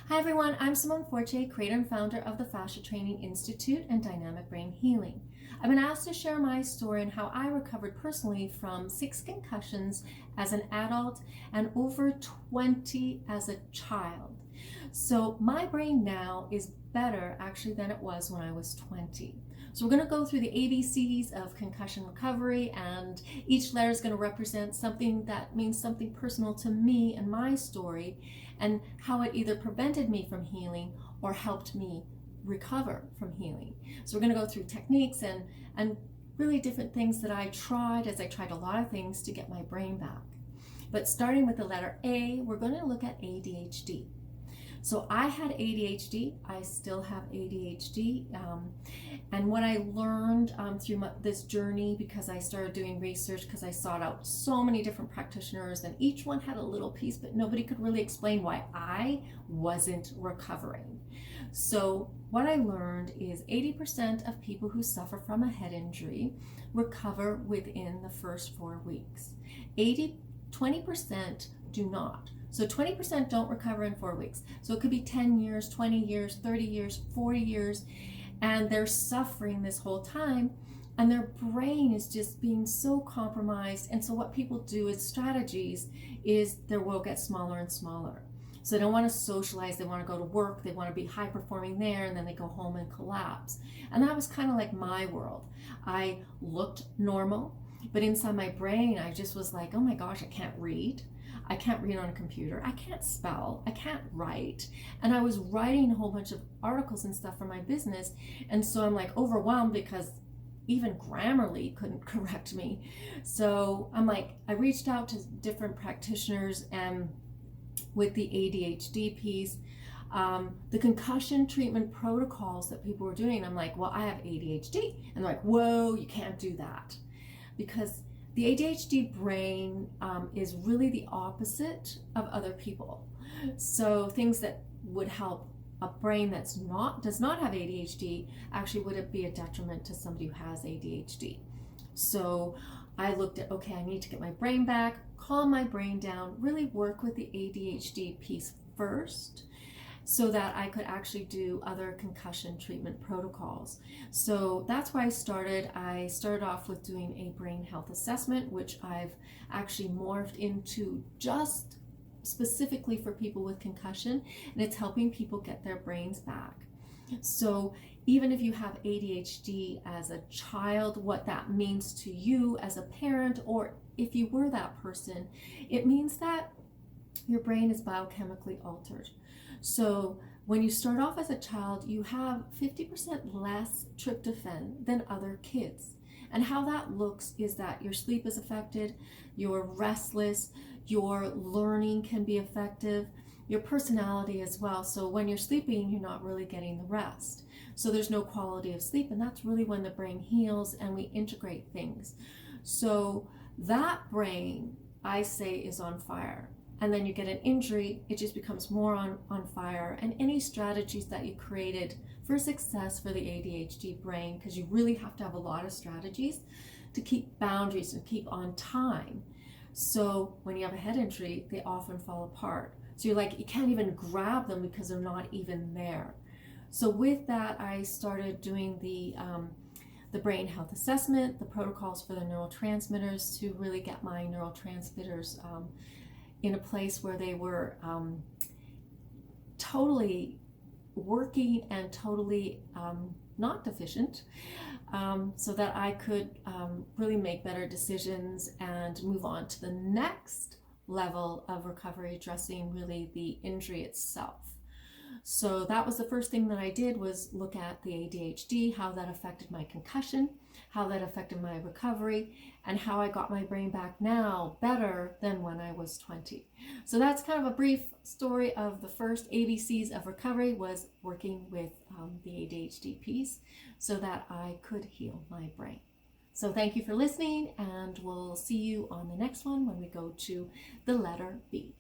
Hi everyone, I'm Simone Forte, creator and founder of the Fascia Training Institute and Dynamic Brain Healing. I've been asked to share my story and how I recovered personally from 6 concussions as an adult and over 20 as a child. So my brain now is better actually than it was when I was 20. So we're going to go through the ABCs of concussion recovery, and each letter is going to represent something that means something personal to me and my story, and how it either prevented me from healing or helped me recover from healing. So we're going to go through techniques and really different things that I tried, as I tried a lot of things to get my brain back. But starting with the letter A, we're going to look at ADHD. So I had ADHD, I still have ADHD, and what I learned through this journey, because I started doing research, because I sought out so many different practitioners and each one had a little piece, but nobody could really explain why I wasn't recovering. So what I learned is 80% of people who suffer from a head injury recover within the first 4 weeks. 20% do not. So 20% don't recover in 4 weeks. So it could be 10 years, 20 years, 30 years, 40 years, and they're suffering this whole time, and their brain is just being so compromised. And so what people do as strategies is their will gets smaller and smaller. So they don't want to socialize, they want to go to work, they want to be high performing there, and then they go home and collapse. And that was kind of like my world. I looked normal, but inside my brain, I just was like, oh my gosh, I can't read. I can't read on a computer. I can't spell. I can't write. And I was writing a whole bunch of articles and stuff for my business. And so I'm like overwhelmed because even Grammarly couldn't correct me. So I'm like, I reached out to different practitioners, and with the ADHD piece, the concussion treatment protocols that people were doing, I'm like, well, I have ADHD. And they're like, whoa, you can't do that. Because the ADHD brain is really the opposite of other people. So things that would help a brain that's does not have ADHD actually would be a detriment to somebody who has ADHD. So I looked at, okay, I need to get my brain back, calm my brain down, really work with the ADHD piece first, so that I could actually do other concussion treatment protocols. So that's where I started. I started off with doing a brain health assessment, which I've actually morphed into just specifically for people with concussion, and it's helping people get their brains back. So even if you have ADHD as a child, what that means to you as a parent, or if you were that person, it means that your brain is biochemically altered. So when you start off as a child, you have 50% less tryptophan than other kids. And how that looks is that your sleep is affected, you're restless, your learning can be affected, your personality as well. So when you're sleeping, you're not really getting the rest. So there's no quality of sleep, and that's really when the brain heals and we integrate things. So that brain, I say, is on fire. And then you get an injury, it just becomes more on fire. And any strategies that you created for success for the ADHD brain, because you really have to have a lot of strategies to keep boundaries and keep on time. So when you have a head injury, they often fall apart. So you're like, you can't even grab them because they're not even there. So with that, I started doing the brain health assessment, the protocols for the neurotransmitters, to really get my neurotransmitters in a place where they were totally working and totally not deficient, so that I could really make better decisions and move on to the next level of recovery, addressing really the injury itself. So that was the first thing that I did, was look at the ADHD, how that affected my concussion, how that affected my recovery, and how I got my brain back now better than when I was 20. So that's kind of a brief story of the first ABCs of recovery, was working with the ADHD piece so that I could heal my brain. So thank you for listening, and we'll see you on the next one when we go to the letter B.